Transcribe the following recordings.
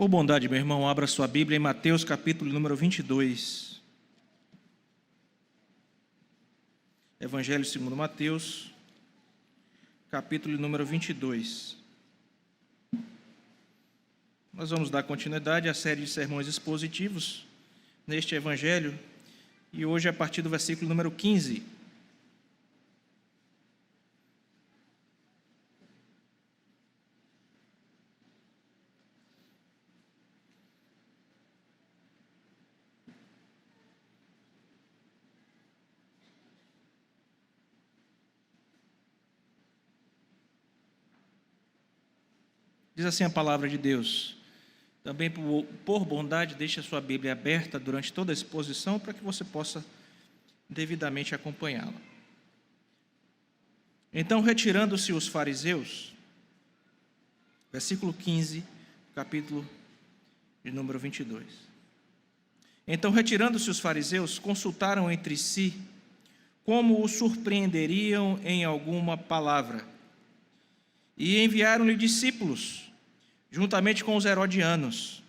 Por bondade, meu irmão, abra sua Bíblia em Mateus, capítulo número 22. Evangelho segundo Mateus, capítulo número 22. Nós vamos dar continuidade à série de sermões expositivos neste Evangelho, e hoje a partir do versículo número 15. Diz assim a palavra de Deus. Também, por bondade, deixe a sua Bíblia aberta durante toda a exposição para que você possa devidamente acompanhá-la. Então, retirando-se os fariseus, versículo 15, capítulo de número 22. Então, retirando-se os fariseus, consultaram entre si como o surpreenderiam em alguma palavra, e enviaram-lhe discípulos, juntamente com os herodianos,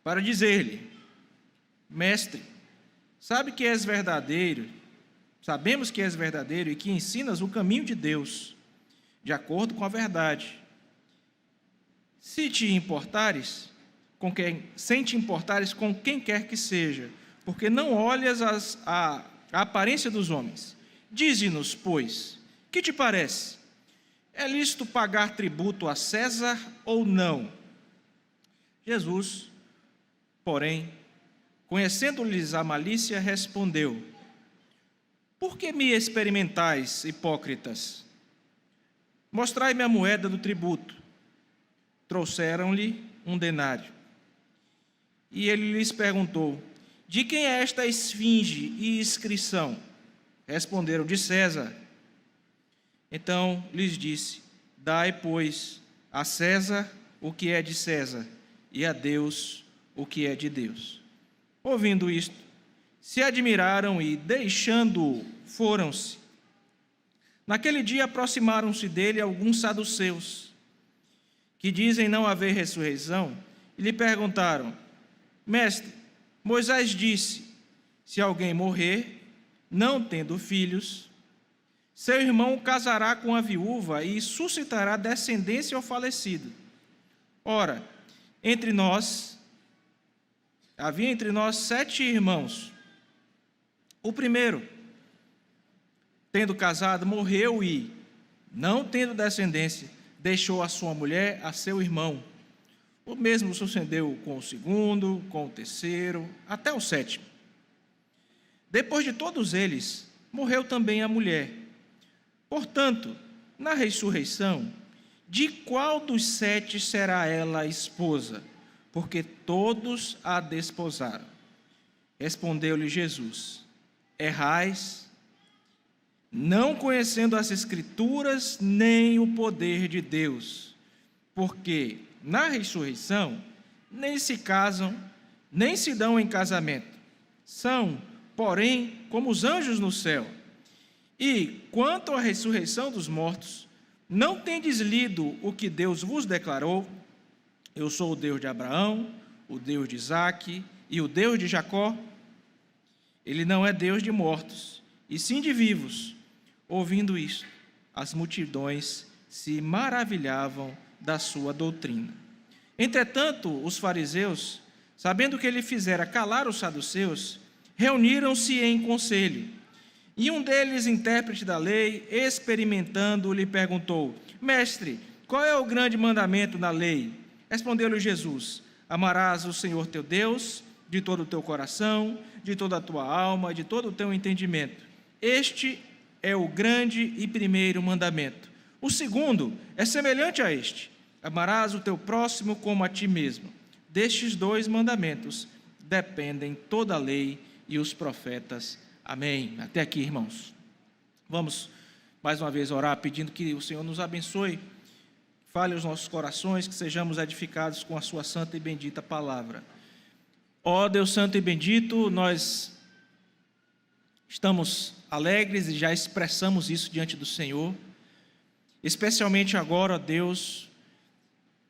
para dizer-lhe: Mestre, sabemos que és verdadeiro e que ensinas o caminho de Deus, de acordo com a verdade. Sem te importares com quem quer que seja, porque não olhas a aparência dos homens. Dize-nos, pois, que te parece? É lícito pagar tributo a César ou não? Jesus, porém, conhecendo-lhes a malícia, respondeu: Por que me experimentais, hipócritas? Mostrai-me a moeda do tributo. Trouxeram-lhe um denário. E ele lhes perguntou: De quem é esta esfinge e inscrição? Responderam: De César. Então lhes disse: Dai, pois, a César o que é de César, e a Deus o que é de Deus. Ouvindo isto, se admiraram e, deixando-o, foram-se. Naquele dia aproximaram-se dele alguns saduceus, que dizem não haver ressurreição, e lhe perguntaram: Mestre, Moisés disse: Se alguém morrer, não tendo filhos, seu irmão casará com a viúva e suscitará descendência ao falecido. Ora, havia entre nós 7 irmãos. O primeiro, tendo casado, morreu e, não tendo descendência, deixou a sua mulher a seu irmão. O mesmo sucedeu com o segundo, com o terceiro, até o 7º. Depois de todos eles, morreu também a mulher. Portanto, na ressurreição, de qual dos 7 será ela a esposa? Porque todos a desposaram. Respondeu-lhe Jesus: Errais, não conhecendo as Escrituras nem o poder de Deus, porque na ressurreição nem se casam, nem se dão em casamento. São, porém, como os anjos no céu. E, quanto à ressurreição dos mortos, não tendes lido o que Deus vos declarou? Eu sou o Deus de Abraão, o Deus de Isaque e o Deus de Jacó. Ele não é Deus de mortos, e sim de vivos. Ouvindo isto, as multidões se maravilhavam da sua doutrina. Entretanto, os fariseus, sabendo que ele fizera calar os saduceus, reuniram-se em conselho. E um deles, intérprete da lei, experimentando, lhe perguntou: Mestre, qual é o grande mandamento na lei? Respondeu-lhe Jesus: Amarás o Senhor teu Deus de todo o teu coração, de toda a tua alma, de todo o teu entendimento. Este é o grande e primeiro mandamento. O segundo é semelhante a este: Amarás o teu próximo como a ti mesmo. Destes 2 mandamentos dependem toda a lei e os profetas. Amém. Até aqui, irmãos. Vamos mais uma vez orar pedindo que o Senhor nos abençoe, fale aos nossos corações, que sejamos edificados com a sua santa e bendita palavra. Ó Deus santo e bendito, nós estamos alegres e já expressamos isso diante do Senhor, especialmente agora, ó Deus,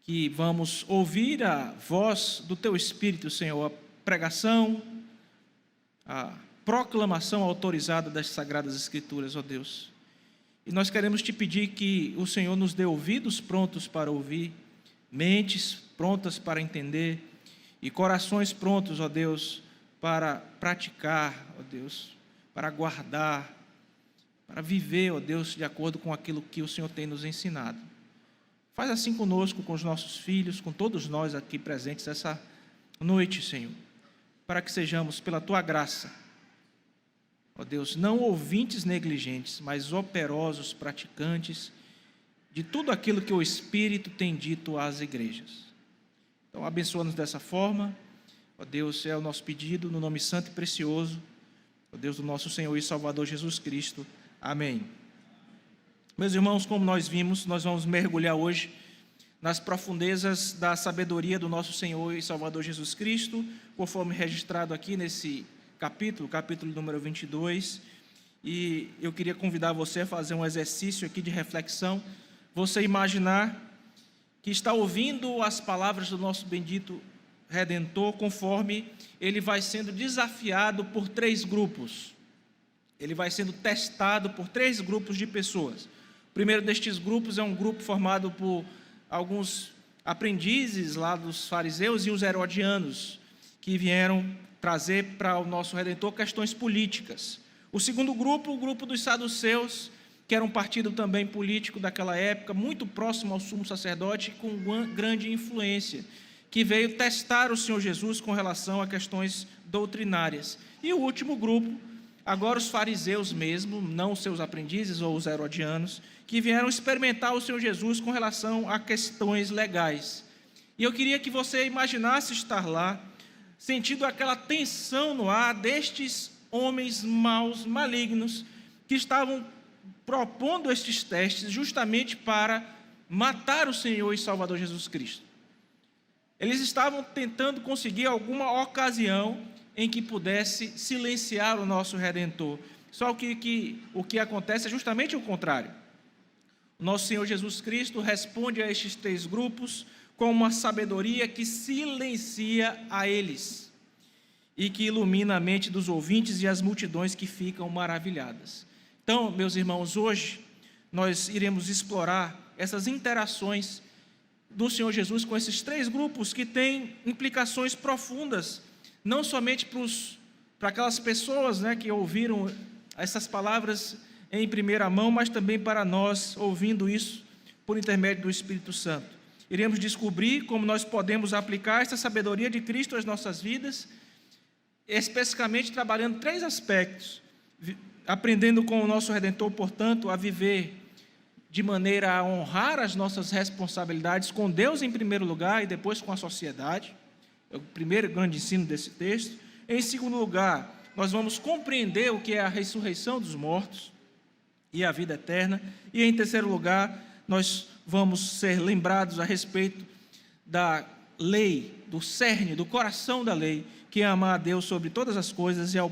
que vamos ouvir a voz do Teu Espírito, Senhor, a pregação, a proclamação autorizada das Sagradas Escrituras, ó Deus. E nós queremos Te pedir que o Senhor nos dê ouvidos prontos para ouvir, mentes prontas para entender e corações prontos, ó Deus, para praticar, ó Deus, para guardar, para viver, ó Deus, de acordo com aquilo que o Senhor tem nos ensinado. Faz assim conosco, com os nossos filhos, com todos nós aqui presentes essa noite, Senhor, para que sejamos, pela Tua graça, ó Deus, não ouvintes negligentes, mas operosos praticantes de tudo aquilo que o Espírito tem dito às igrejas. Então, abençoa-nos dessa forma, ó Deus, é o nosso pedido, no nome santo e precioso, ó Deus do nosso Senhor e Salvador Jesus Cristo. Amém. Meus irmãos, como nós vimos, nós vamos mergulhar hoje nas profundezas da sabedoria do nosso Senhor e Salvador Jesus Cristo, conforme registrado aqui nesse capítulo número 22, e eu queria convidar você a fazer um exercício aqui de reflexão, você imaginar que está ouvindo as palavras do nosso bendito Redentor, conforme ele vai sendo desafiado por 3 grupos, ele vai sendo testado por 3 grupos de pessoas. O primeiro destes grupos é um grupo formado por alguns aprendizes lá dos fariseus e os herodianos, que vieram trazer para o nosso Redentor questões políticas. O segundo grupo, o grupo dos saduceus, que era um partido também político daquela época, muito próximo ao sumo sacerdote, com grande influência, que veio testar o Senhor Jesus com relação a questões doutrinárias. E o último grupo, agora os fariseus mesmo, não os seus aprendizes ou os herodianos, que vieram experimentar o Senhor Jesus com relação a questões legais. E eu queria que você imaginasse estar lá, sentindo aquela tensão no ar destes homens maus, malignos, que estavam propondo estes testes justamente para matar o Senhor e Salvador Jesus Cristo. Eles estavam tentando conseguir alguma ocasião em que pudesse silenciar o nosso Redentor. Só que o que acontece é justamente o contrário. O nosso Senhor Jesus Cristo responde a estes 3 grupos com uma sabedoria que silencia a eles e que ilumina a mente dos ouvintes e as multidões que ficam maravilhadas. Então, meus irmãos, hoje nós iremos explorar essas interações do Senhor Jesus com esses 3 grupos que têm implicações profundas, não somente para aquelas pessoas, né, que ouviram essas palavras em primeira mão, mas também para nós, ouvindo isso por intermédio do Espírito Santo. Iremos descobrir como nós podemos aplicar essa sabedoria de Cristo às nossas vidas, especificamente trabalhando 3 aspectos, aprendendo com o nosso Redentor, portanto, a viver de maneira a honrar as nossas responsabilidades com Deus em primeiro lugar e depois com a sociedade. É o primeiro grande ensino desse texto. Em segundo lugar, nós vamos compreender o que é a ressurreição dos mortos e a vida eterna. E em terceiro lugar, nós vamos ser lembrados a respeito da lei, do cerne, do coração da lei, que é amar a Deus sobre todas as coisas e ao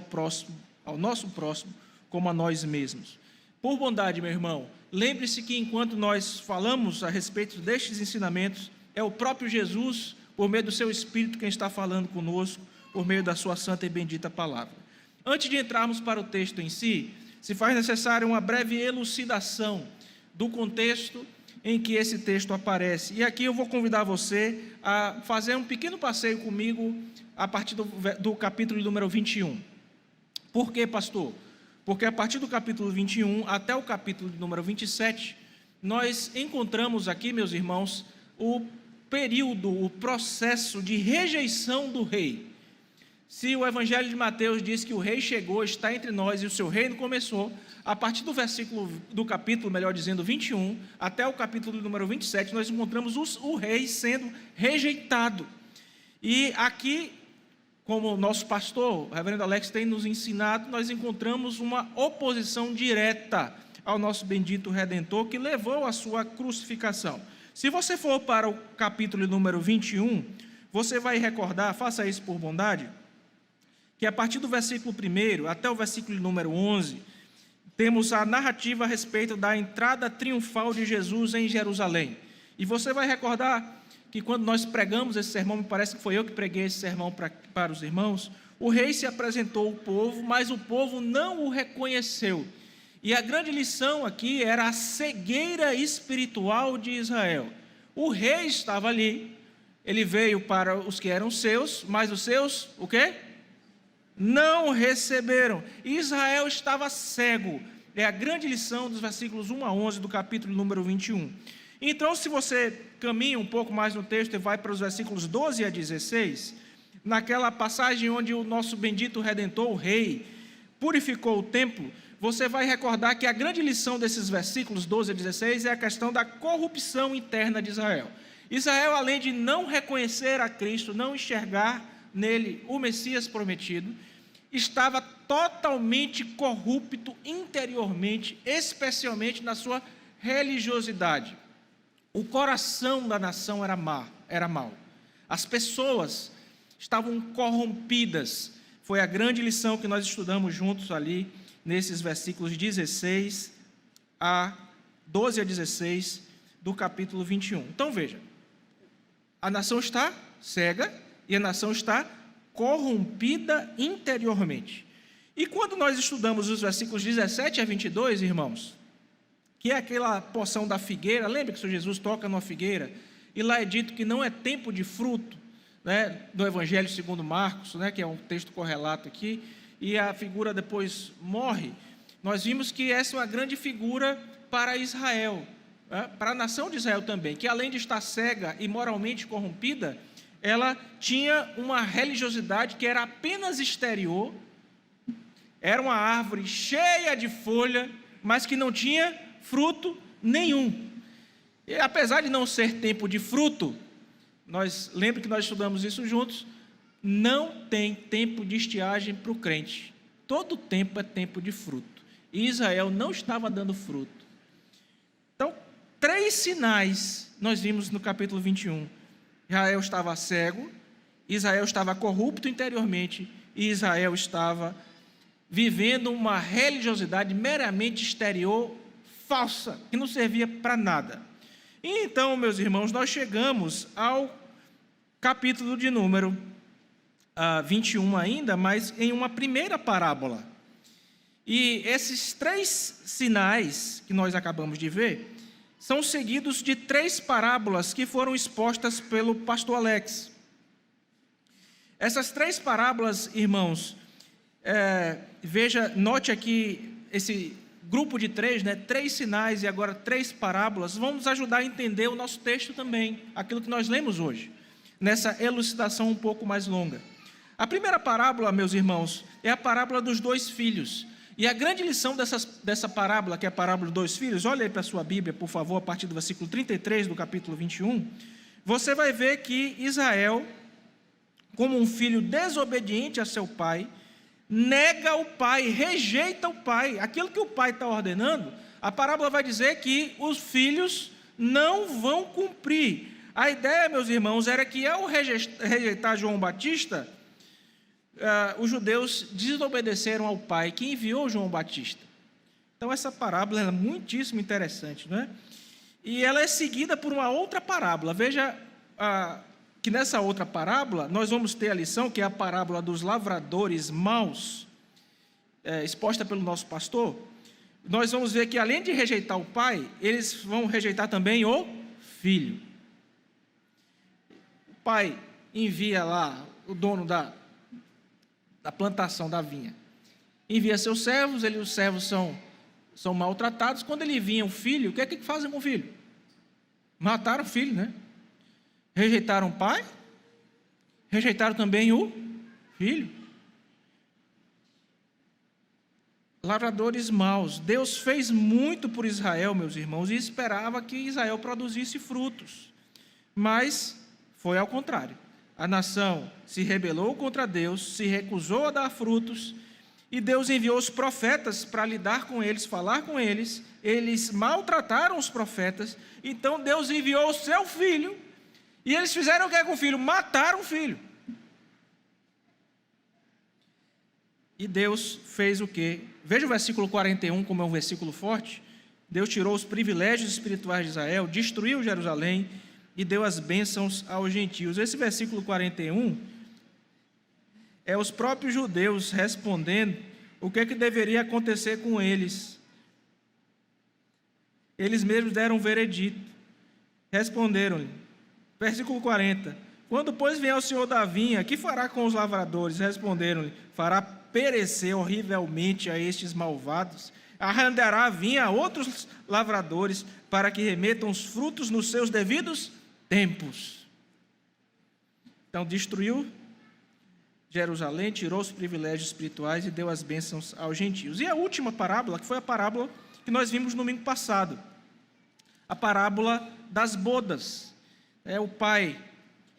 nosso próximo, como a nós mesmos. Por bondade, meu irmão, lembre-se que enquanto nós falamos a respeito destes ensinamentos, é o próprio Jesus, por meio do seu Espírito, quem está falando conosco, por meio da sua santa e bendita palavra. Antes de entrarmos para o texto em si, se faz necessário uma breve elucidação do contexto em que esse texto aparece. E aqui eu vou convidar você a fazer um pequeno passeio comigo a partir do capítulo número 21. Por quê, pastor? Porque a partir do capítulo 21 até o capítulo número 27, nós encontramos aqui, meus irmãos, o período, o processo de rejeição do rei. Se o Evangelho de Mateus diz que o rei chegou, está entre nós e o seu reino começou, a partir do capítulo, melhor dizendo, 21, até o capítulo número 27, nós encontramos o rei sendo rejeitado. E aqui, como o nosso pastor, o reverendo Alex, tem nos ensinado, nós encontramos uma oposição direta ao nosso bendito Redentor, que levou à sua crucificação. Se você for para o capítulo número 21, você vai recordar, faça isso por bondade, que a partir do versículo 1 até o versículo número 11, temos a narrativa a respeito da entrada triunfal de Jesus em Jerusalém. E você vai recordar que quando nós pregamos esse sermão, me parece que foi eu que preguei esse sermão para os irmãos, o rei se apresentou ao povo, mas o povo não o reconheceu. E a grande lição aqui era a cegueira espiritual de Israel. O rei estava ali, ele veio para os que eram seus, mas os seus, o quê? Não receberam. Israel estava cego. É a grande lição dos versículos 1 a 11 do capítulo número 21. Então, se você caminha um pouco mais no texto e vai para os versículos 12 a 16, naquela passagem onde o nosso bendito Redentor, o Rei, purificou o templo, você vai recordar que a grande lição desses versículos 12 a 16 é a questão da corrupção interna de Israel. Israel, além de não reconhecer a Cristo, não enxergar nele o Messias prometido, estava totalmente corrupto interiormente, especialmente na sua religiosidade. O coração da nação era mau. As pessoas estavam corrompidas. Foi a grande lição que nós estudamos juntos ali, nesses versículos 12 a 16 do capítulo 21. Então veja, a nação está cega e a nação está corrompida interiormente. E quando nós estudamos os versículos 17 a 22, irmãos, que é aquela porção da figueira, lembra que o Senhor Jesus toca numa figueira, e lá é dito que não é tempo de fruto, né, do Evangelho segundo Marcos, né, que é um texto correlato aqui, e a figura depois morre. Nós vimos que essa é uma grande figura para Israel, né, para a nação de Israel também, que além de estar cega e moralmente corrompida, ela tinha uma religiosidade que era apenas exterior, era uma árvore cheia de folha, mas que não tinha fruto nenhum. E apesar de não ser tempo de fruto, lembra que nós estudamos isso juntos, não tem tempo de estiagem para o crente. Todo tempo é tempo de fruto. E Israel não estava dando fruto. Então, 3 sinais nós vimos no capítulo 21. Israel estava cego, Israel estava corrupto interiormente, e Israel estava vivendo uma religiosidade meramente exterior, falsa, que não servia para nada. E então, meus irmãos, nós chegamos ao capítulo de número 21 ainda, mas em uma primeira parábola. E esses 3 sinais que nós acabamos de ver são seguidos de 3 parábolas que foram expostas pelo pastor Alex. Essas 3 parábolas, irmãos, note aqui esse grupo de 3, né? 3 sinais e agora 3 parábolas, vão nos ajudar a entender o nosso texto também, aquilo que nós lemos hoje, nessa elucidação um pouco mais longa. A primeira parábola, meus irmãos, é a parábola dos 2 filhos. E a grande lição dessa parábola, que é a parábola dos 2 filhos, olha aí para a sua Bíblia, por favor, a partir do versículo 33 do capítulo 21, você vai ver que Israel, como um filho desobediente a seu pai, nega o pai, rejeita o pai. Aquilo que o pai está ordenando, a parábola vai dizer que os filhos não vão cumprir. A ideia, meus irmãos, era que ao rejeitar João Batista, os judeus desobedeceram ao pai que enviou João Batista. Então essa parábola é muitíssimo interessante, não é? E ela é seguida por uma outra parábola. Veja que nessa outra parábola nós vamos ter a lição, que é a parábola dos lavradores maus, exposta pelo nosso pastor. Nós vamos ver que além de rejeitar o pai, eles vão rejeitar também o filho. O pai envia lá o dono da plantação da vinha, envia seus servos, os servos são maltratados. Quando ele vinha o filho, o que é que fazem com o filho? Mataram o filho, né? Rejeitaram o pai, rejeitaram também o filho. Lavradores maus. Deus fez muito por Israel, meus irmãos, e esperava que Israel produzisse frutos, mas foi ao contrário. A nação se rebelou contra Deus, se recusou a dar frutos, e Deus enviou os profetas para lidar com eles, falar com eles. Eles maltrataram os profetas, então Deus enviou o seu filho, e eles fizeram o que com o filho? Mataram o filho. E Deus fez o quê? Veja o versículo 41, como é um versículo forte. Deus tirou os privilégios espirituais de Israel, destruiu Jerusalém e deu as bênçãos aos gentios. Esse versículo 41 é os próprios judeus respondendo o que deveria acontecer com eles. Eles mesmos deram um veredito. Responderam-lhe. Versículo 40. Quando, pois, vier o senhor da vinha, que fará com os lavradores? Responderam-lhe. Fará perecer horrivelmente a estes malvados. Arrendará a vinha a outros lavradores, para que remetam os frutos nos seus devidos tempos. Então, destruiu Jerusalém, tirou os privilégios espirituais e deu as bênçãos aos gentios. E a última parábola, que foi a parábola que nós vimos no domingo passado, a parábola das bodas. O pai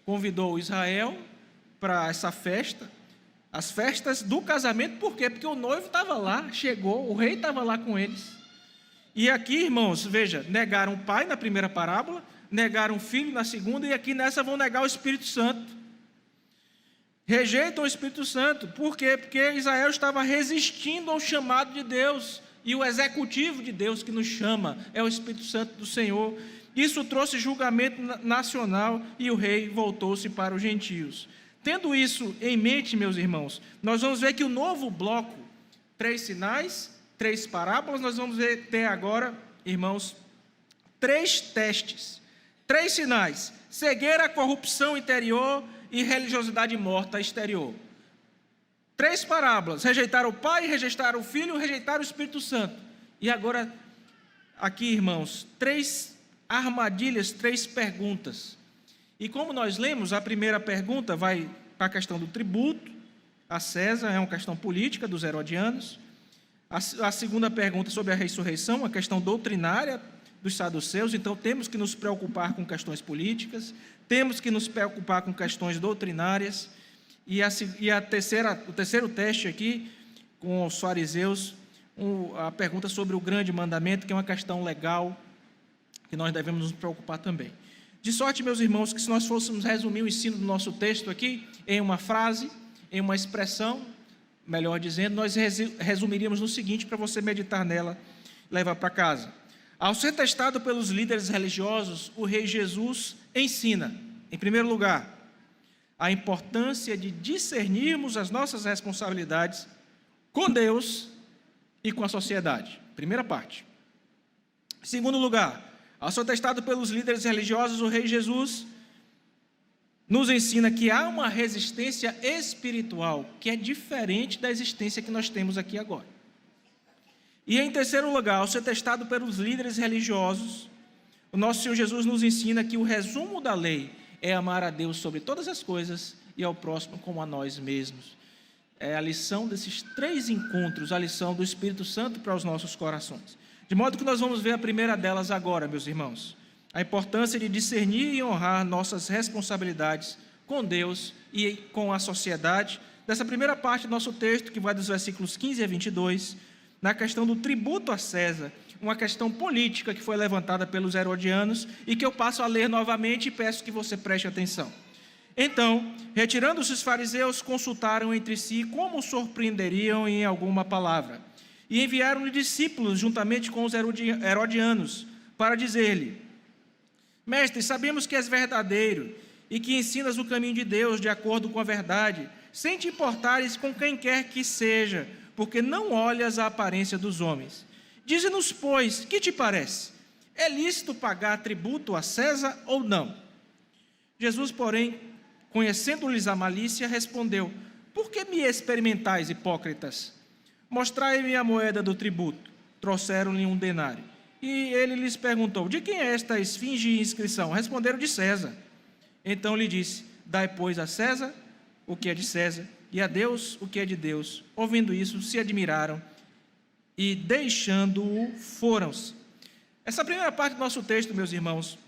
convidou Israel para essa festa, as festas do casamento. Por quê? Porque o noivo estava lá, chegou, o rei estava lá com eles. E aqui, irmãos, veja, negaram o pai na primeira parábola, negaram o filho na segunda, e aqui nessa vão negar o Espírito Santo. Rejeitam o Espírito Santo. Por quê? Porque Israel estava resistindo ao chamado de Deus, e o executivo de Deus que nos chama é o Espírito Santo do Senhor. Isso trouxe julgamento nacional, e o rei voltou-se para os gentios. Tendo isso em mente, meus irmãos, nós vamos ver que o novo bloco, 3 sinais, 3 parábolas, nós vamos ter agora, irmãos, 3 testes, 3 sinais: cegueira, corrupção interior e religiosidade morta exterior. 3 parábolas: rejeitar o Pai, rejeitar o Filho, rejeitar o Espírito Santo. E agora, aqui, irmãos, 3 armadilhas, 3 perguntas. E como nós lemos, a primeira pergunta vai para a questão do tributo a César, é uma questão política dos herodianos. A segunda pergunta sobre a ressurreição, a questão doutrinária dos saduceus. Então temos que nos preocupar com questões políticas, temos que nos preocupar com questões doutrinárias. E o terceiro teste aqui, com os fariseus, a pergunta sobre o grande mandamento, que é uma questão legal, que nós devemos nos preocupar também. De sorte, meus irmãos, que se nós fôssemos resumir o ensino do nosso texto aqui em uma frase, em uma expressão, melhor dizendo, nós resumiríamos no seguinte, para você meditar nela e levar para casa. Ao ser testado pelos líderes religiosos, o rei Jesus ensina, em primeiro lugar, a importância de discernirmos as nossas responsabilidades com Deus e com a sociedade. Primeira parte. Em segundo lugar, ao ser testado pelos líderes religiosos, o rei Jesus nos ensina que há uma resistência espiritual que é diferente da existência que nós temos aqui agora. E em terceiro lugar, ao ser testado pelos líderes religiosos, o nosso Senhor Jesus nos ensina que o resumo da lei é amar a Deus sobre todas as coisas e ao próximo como a nós mesmos. É a lição desses 3 encontros, a lição do Espírito Santo para os nossos corações. De modo que nós vamos ver a primeira delas agora, meus irmãos. A importância de discernir e honrar nossas responsabilidades com Deus e com a sociedade. Dessa primeira parte do nosso texto, que vai dos versículos 15 a 22, na questão do tributo a César, uma questão política que foi levantada pelos herodianos e que eu passo a ler novamente e peço que você preste atenção. Então, retirando-se os fariseus, consultaram entre si como surpreenderiam em alguma palavra. E enviaram-lhe discípulos juntamente com os herodianos, para dizer-lhe: Mestre, sabemos que és verdadeiro e que ensinas o caminho de Deus de acordo com a verdade, sem te importares com quem quer que seja, porque não olhas a aparência dos homens. Dize-nos, pois, que te parece? É lícito pagar tributo a César ou não? Jesus, porém, conhecendo-lhes a malícia, respondeu: Por que me experimentais, hipócritas? Mostrai-me a moeda do tributo. Trouxeram-lhe um denário. E ele lhes perguntou: De quem é esta esfinge e inscrição? Responderam: De César. Então lhe disse: Dai, pois, a César o que é de César, e a Deus o que é de Deus. Ouvindo isso, se admiraram, e deixando-o, foram-se. Essa primeira parte do nosso texto, meus irmãos,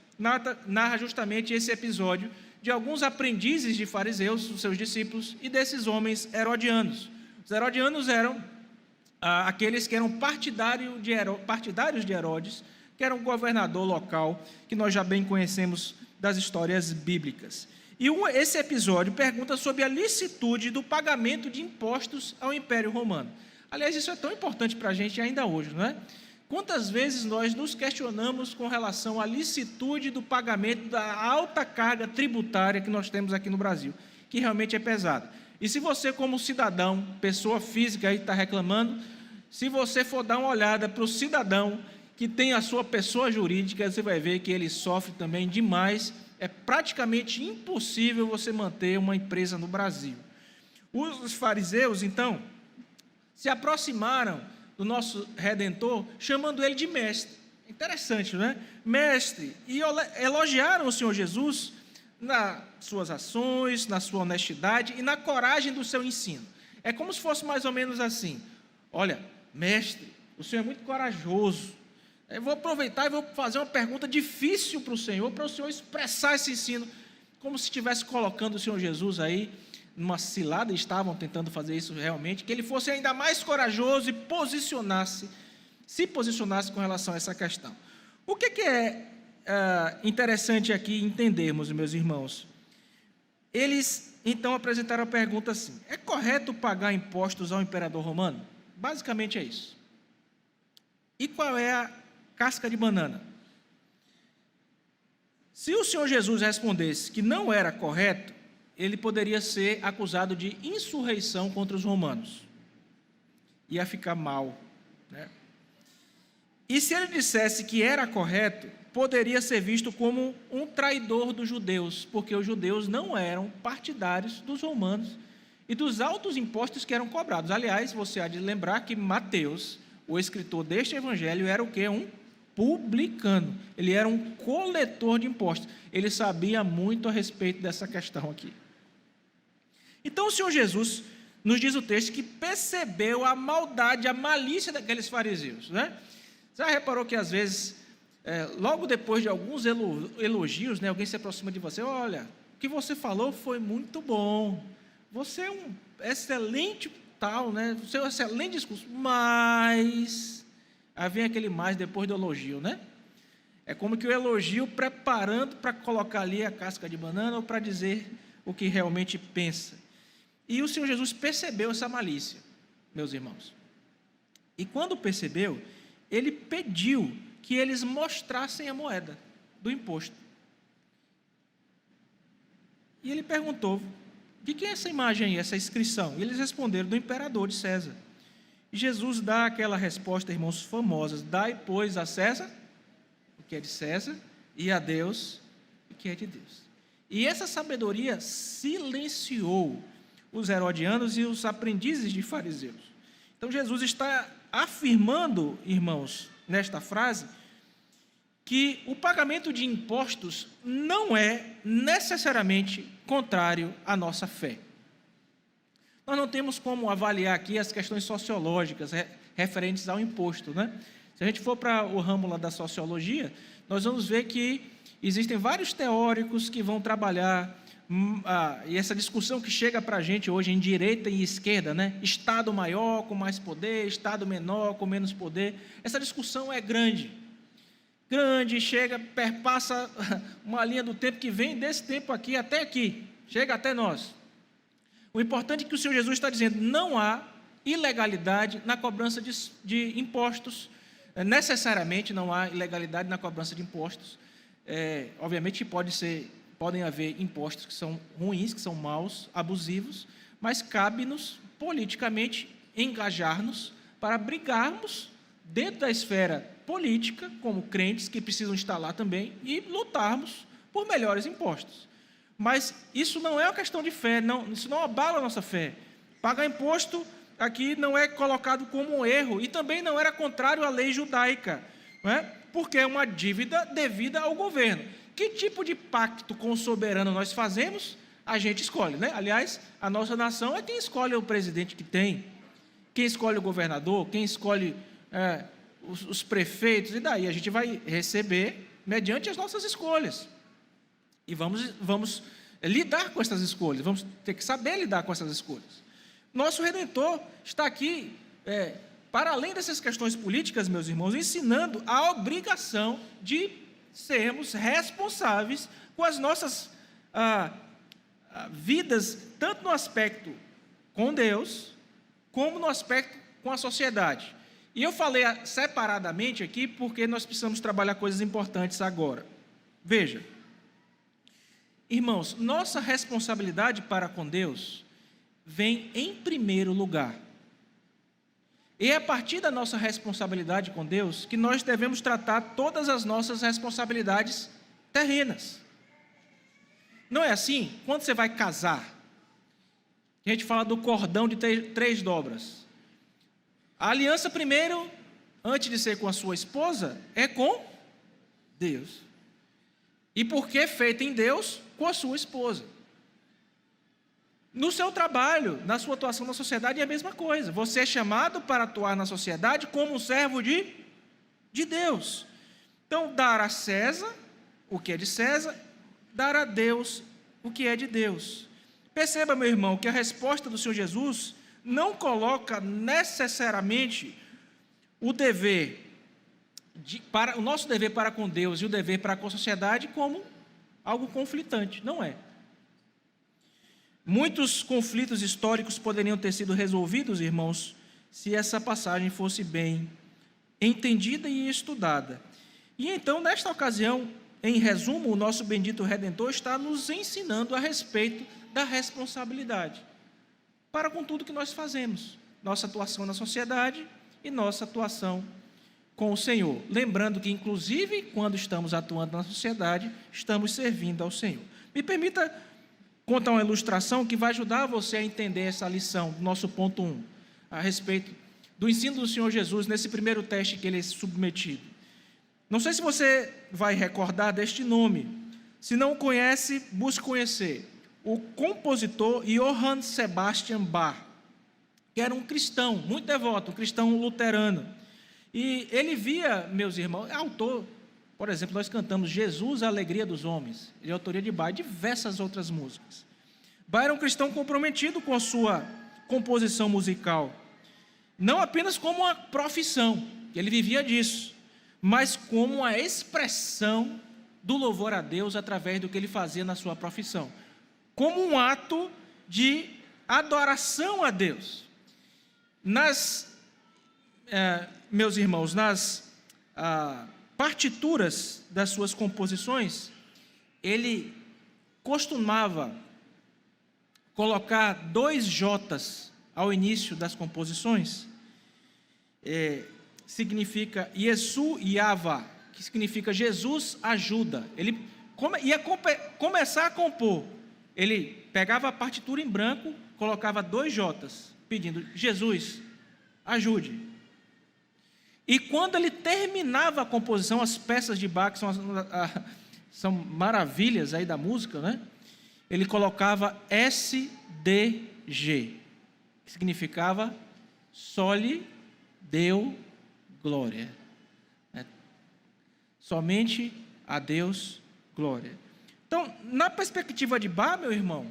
narra justamente esse episódio de alguns aprendizes de fariseus, os seus discípulos, e desses homens herodianos. Os herodianos eram aqueles que eram partidários de Herodes, que era um governador local, que nós já bem conhecemos das histórias bíblicas. E esse episódio pergunta sobre a licitude do pagamento de impostos ao Império Romano. Aliás, isso é tão importante para a gente ainda hoje, não é? Quantas vezes nós nos questionamos com relação à licitude do pagamento da alta carga tributária que nós temos aqui no Brasil, que realmente é pesada. E se você, como cidadão, pessoa física, está reclamando, se você for dar uma olhada para o cidadão que tem a sua pessoa jurídica, você vai ver que ele sofre também demais. É praticamente impossível você manter uma empresa no Brasil. Os fariseus, então, se aproximaram do nosso Redentor, chamando ele de mestre. Interessante, não é? Mestre. E elogiaram o Senhor Jesus nas suas ações, na sua honestidade e na coragem do seu ensino. É como se fosse mais ou menos assim: olha, mestre, o Senhor é muito corajoso. Eu vou aproveitar e vou fazer uma pergunta difícil para o Senhor expressar esse ensino, como se estivesse colocando o Senhor Jesus aí numa cilada. Estavam tentando fazer isso realmente, que ele fosse ainda mais corajoso e se posicionasse com relação a essa questão. O que é interessante aqui entendermos, meus irmãos? Eles então apresentaram a pergunta assim: é correto pagar impostos ao imperador romano? Basicamente é isso. E qual é a casca de banana? Se o Senhor Jesus respondesse que não era correto, ele poderia ser acusado de insurreição contra os romanos. Ia ficar mal, né? E se ele dissesse que era correto, poderia ser visto como um traidor dos judeus, porque os judeus não eram partidários dos romanos e dos altos impostos que eram cobrados. Aliás, você há de lembrar que Mateus, o escritor deste evangelho, era o quê? Um publicano. Ele era um coletor de impostos. Ele sabia muito a respeito dessa questão aqui. Então o Senhor Jesus nos diz o texto que percebeu a maldade, a malícia daqueles fariseus, né? Você já reparou que às vezes, logo depois de alguns elogios, né, alguém se aproxima de você: olha, o que você falou foi muito bom, você é um excelente tal, né? Você é um excelente discurso, mas aí vem aquele mais depois do elogio, né? É como que o elogio preparando para colocar ali a casca de banana ou para dizer o que realmente pensa. E o Senhor Jesus percebeu essa malícia, meus irmãos. E quando percebeu, ele pediu que eles mostrassem a moeda do imposto. E ele perguntou: de que é essa imagem aí, essa inscrição? E eles responderam: do imperador de César. E Jesus dá aquela resposta, irmãos, famosas: dai, pois, a César o que é de César, e a Deus o que é de Deus. E essa sabedoria silenciou os herodianos e os aprendizes de fariseus. Então Jesus está afirmando, irmãos, nesta frase, que o pagamento de impostos não é necessariamente contrário à nossa fé. Nós não temos como avaliar aqui as questões sociológicas referentes ao imposto, né? Se a gente for para o ramo lá da sociologia, nós vamos ver que existem vários teóricos que vão trabalhar, e essa discussão que chega para a gente hoje em direita e esquerda, né? Estado maior com mais poder, Estado menor com menos poder. Essa discussão é grande, perpassa uma linha do tempo que vem desse tempo aqui até aqui, chega até nós. O importante é que o Senhor Jesus está dizendo: não há ilegalidade na cobrança de impostos, necessariamente não há ilegalidade na cobrança de impostos. Obviamente podem haver impostos que são ruins, que são maus, abusivos, mas cabe-nos politicamente engajar-nos para brigarmos dentro da esfera política, como crentes que precisam estar lá também, e lutarmos por melhores impostos. Mas isso não é uma questão de fé, isso não abala a nossa fé. Pagar imposto aqui não é colocado como um erro, e também não era contrário à lei judaica, não é? Porque é uma dívida devida ao governo. Que tipo de pacto com o soberano nós fazemos? A gente escolhe, né? Aliás, a nossa nação é quem escolhe o presidente que tem, quem escolhe o governador, quem escolhe os prefeitos, e daí a gente vai receber mediante as nossas escolhas. E vamos lidar com essas escolhas, vamos ter que saber lidar com essas escolhas. Nosso Redentor está aqui, para além dessas questões políticas, meus irmãos, ensinando a obrigação de sermos responsáveis com as nossas vidas, tanto no aspecto com Deus, como no aspecto com a sociedade. E eu falei separadamente aqui porque nós precisamos trabalhar coisas importantes agora. Veja, irmãos, nossa responsabilidade para com Deus vem em primeiro lugar. E é a partir da nossa responsabilidade com Deus que nós devemos tratar todas as nossas responsabilidades terrenas. Não é assim? Quando você vai casar, a gente fala do cordão de 3 dobras. A aliança primeiro, antes de ser com a sua esposa, é com Deus. E porque é feita em Deus, com a sua esposa. No seu trabalho, na sua atuação na sociedade é a mesma coisa. Você é chamado para atuar na sociedade como um servo de Deus. Então, dar a César o que é de César, dar a Deus o que é de Deus. Perceba, meu irmão, que a resposta do Senhor Jesus não coloca necessariamente o nosso dever para com Deus e o dever para com a sociedade como algo conflitante. Não é. Muitos conflitos históricos poderiam ter sido resolvidos, irmãos, se essa passagem fosse bem entendida e estudada. E então, nesta ocasião, em resumo, o nosso bendito Redentor está nos ensinando a respeito da responsabilidade para com tudo que nós fazemos, nossa atuação na sociedade e nossa atuação com o Senhor. Lembrando que, inclusive, quando estamos atuando na sociedade, estamos servindo ao Senhor. Me permita contar uma ilustração que vai ajudar você a entender essa lição, nosso ponto 1, a respeito do ensino do Senhor Jesus nesse primeiro teste que ele é submetido. Não sei se você vai recordar deste nome. Se não o conhece, busque conhecer. O compositor Johann Sebastian Bach, que era um cristão muito devoto, um cristão luterano. E ele via, meus irmãos, é autor, por exemplo, nós cantamos Jesus, a Alegria dos Homens, de autoria de Bach, e diversas outras músicas. Bach era um cristão comprometido com a sua composição musical, não apenas como uma profissão, ele vivia disso, mas como a expressão do louvor a Deus através do que ele fazia na sua profissão, como um ato de adoração a Deus. Meus irmãos, nas partituras das suas composições, ele costumava colocar 2 jotas ao início das composições, significa Yesu Yava, que significa Jesus ajuda. Ele ia começar a compor, ele pegava a partitura em branco, colocava 2 jotas, pedindo, Jesus, ajude. E quando ele terminava a composição, as peças de Bach são maravilhas aí da música, né? Ele colocava SDG, que significava Soli Deo Glória. Somente a Deus glória. Então, na perspectiva de Bach, meu irmão,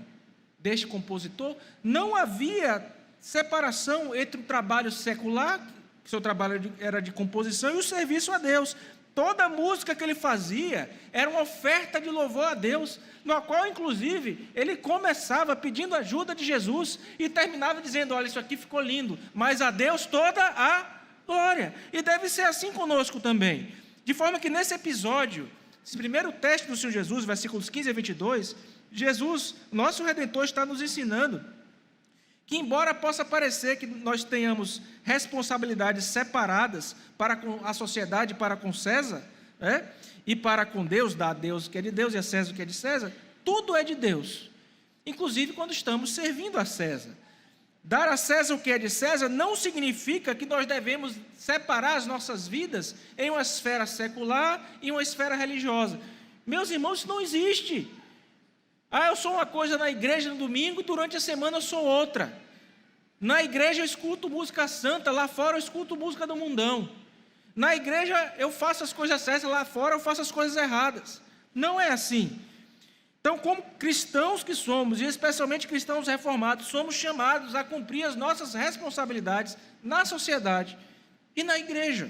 deste compositor, não havia separação entre o trabalho secular, que seu trabalho era de composição, e o serviço a Deus. Toda música que ele fazia era uma oferta de louvor a Deus, na qual, inclusive, ele começava pedindo ajuda de Jesus e terminava dizendo, olha, isso aqui ficou lindo, mas a Deus toda a glória. E deve ser assim conosco também. De forma que nesse episódio, esse primeiro teste do Senhor Jesus, versículos 15 a 22, Jesus, nosso Redentor, está nos ensinando que, embora possa parecer que nós tenhamos responsabilidades separadas para com a sociedade, para com César, e para com Deus, dar a Deus o que é de Deus e a César o que é de César, tudo é de Deus, inclusive quando estamos servindo a César. Dar a César o que é de César não significa que nós devemos separar as nossas vidas em uma esfera secular e uma esfera religiosa. Meus irmãos, isso não existe. Eu sou uma coisa na igreja no domingo, durante a semana eu sou outra. Na igreja eu escuto música santa, lá fora eu escuto música do mundão. Na igreja eu faço as coisas certas, lá fora eu faço as coisas erradas. Não é assim. Então, como cristãos que somos, e especialmente cristãos reformados, somos chamados a cumprir as nossas responsabilidades na sociedade e na igreja,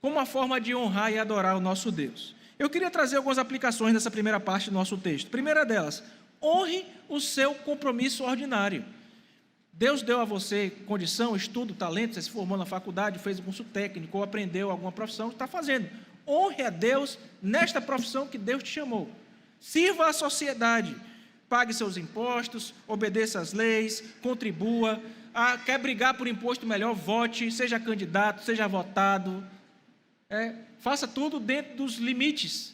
como uma forma de honrar e adorar o nosso Deus. Eu queria trazer algumas aplicações dessa primeira parte do nosso texto. Primeira delas, honre o seu compromisso ordinário. Deus deu a você condição, estudo, talento, você se formou na faculdade, fez um curso técnico, ou aprendeu alguma profissão, está fazendo. Honre a Deus nesta profissão que Deus te chamou. Sirva à sociedade, pague seus impostos, obedeça às leis, contribua. Quer brigar por imposto melhor, vote, seja candidato, seja votado. Faça tudo dentro dos limites,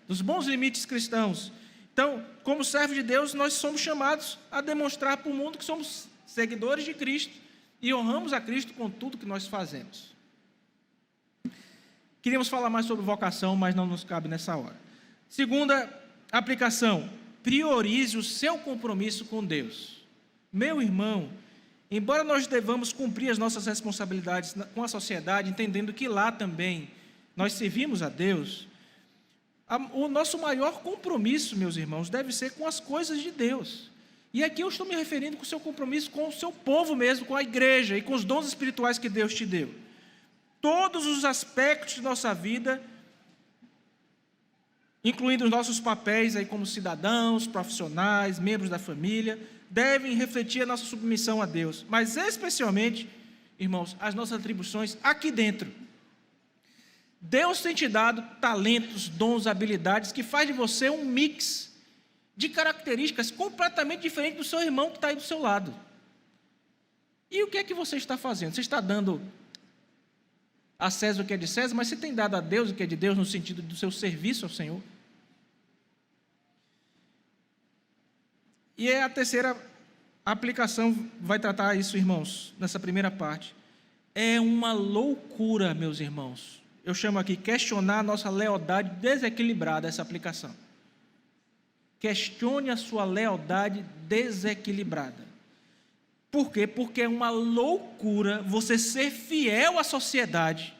dos bons limites cristãos. Então, como servo de Deus, nós somos chamados a demonstrar para o mundo que somos seguidores de Cristo e honramos a Cristo com tudo que nós fazemos. Queríamos falar mais sobre vocação, mas não nos cabe nessa hora. Segunda aplicação: priorize o seu compromisso com Deus. Meu irmão, embora nós devamos cumprir as nossas responsabilidades com a sociedade, entendendo que lá também nós servimos a Deus, o nosso maior compromisso, meus irmãos, deve ser com as coisas de Deus. E aqui eu estou me referindo com o seu compromisso com o seu povo mesmo, com a igreja e com os dons espirituais que Deus te deu. Todos os aspectos de nossa vida, incluindo os nossos papéis aí como cidadãos, profissionais, membros da família, devem refletir a nossa submissão a Deus, mas especialmente, irmãos, as nossas atribuições aqui dentro. Deus tem te dado talentos, dons, habilidades que faz de você um mix de características completamente diferente do seu irmão que está aí do seu lado. E o que é que você está fazendo? Você está dando a César o que é de César, mas você tem dado a Deus o que é de Deus no sentido do seu serviço ao Senhor? E a terceira aplicação vai tratar isso, irmãos, nessa primeira parte. É uma loucura, meus irmãos. Eu chamo aqui questionar a nossa lealdade desequilibrada, essa aplicação. Questione a sua lealdade desequilibrada. Por quê? Porque é uma loucura você ser fiel à sociedade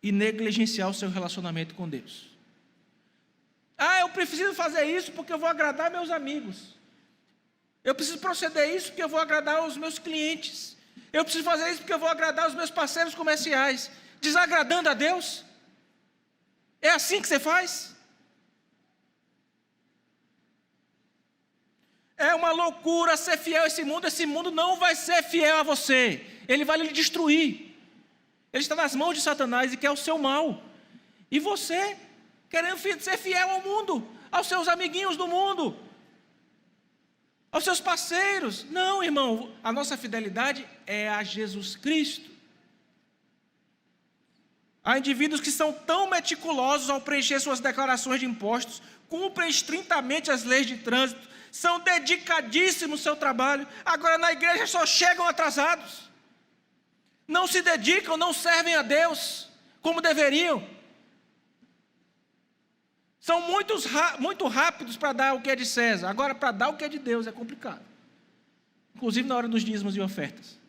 e negligenciar o seu relacionamento com Deus. Eu preciso fazer isso porque eu vou agradar meus amigos. Eu preciso proceder isso porque eu vou agradar os meus clientes. Eu preciso fazer isso porque eu vou agradar os meus parceiros comerciais. Desagradando a Deus? É assim que você faz? É uma loucura ser fiel a esse mundo não vai ser fiel a você, ele vai lhe destruir, ele está nas mãos de Satanás e quer o seu mal, e você querendo ser fiel ao mundo, aos seus amiguinhos do mundo, aos seus parceiros. Não, irmão, a nossa fidelidade é a Jesus Cristo. Há indivíduos que são tão meticulosos ao preencher suas declarações de impostos, cumprem estritamente as leis de trânsito, são dedicadíssimos ao seu trabalho, agora na igreja só chegam atrasados, não se dedicam, não servem a Deus como deveriam, são muito rápidos para dar o que é de César, agora para dar o que é de Deus é complicado, inclusive na hora dos dízimos e ofertas.